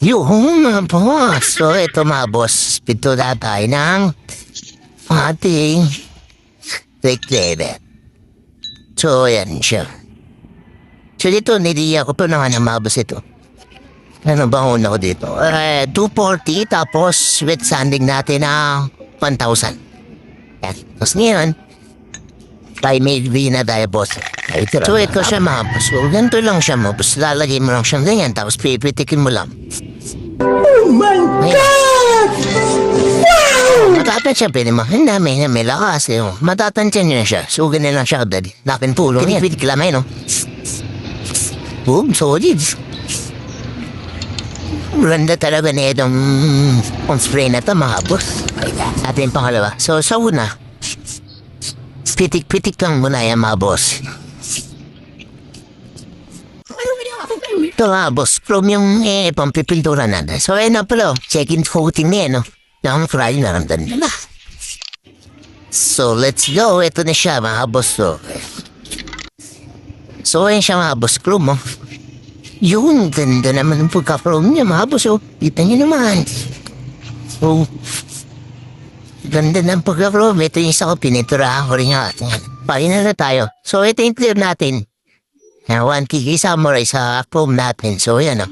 Yung mga boss. So, ito mga boss. Pito na tayo ng ating reclaimer. So, yan siya. So, dito, niliya ko to naman ng mga boss ito. Ano ba una ko dito? 240 tapos with sanding natin na 1,000. Yan. Tapos ngayon, tayo may na tayo boss. So, ito siya mga boss. So, ganito lang siya mga boss. Lalagay mo lang siyang ganyan tapos pipitikin mo lang. Oh my God! Wow! Matatansya pa naman. May lakas. Matatansya niya siya. So, ganyan lang siya. Lakin pulo niya. Pinipit kilamay, no? Boom, solid. Ganda talaga na itong spray na ito, mga boss. Ating pangalawa. So, sa una, pitik-pitik lang muna yan, mga boss. Ito nga, boss, from yung pampipintura natin. So, ayun na pala, second coating na yan, no? Nakang fry na ramdan na. So, let's go. Ito na siya, mga boss. So, ayun siya, mga boss, crew mo. Yun, ganda naman ang pagka-chrome niya, mga boss. Kita niyo naman. Oh, ganda ng pagka-chrome. Ito yung isa ko, piniturahan ko rin nga. Final na tayo. So, ito yung clear natin. 1 kg samurai sa chrome natin. So, yan o.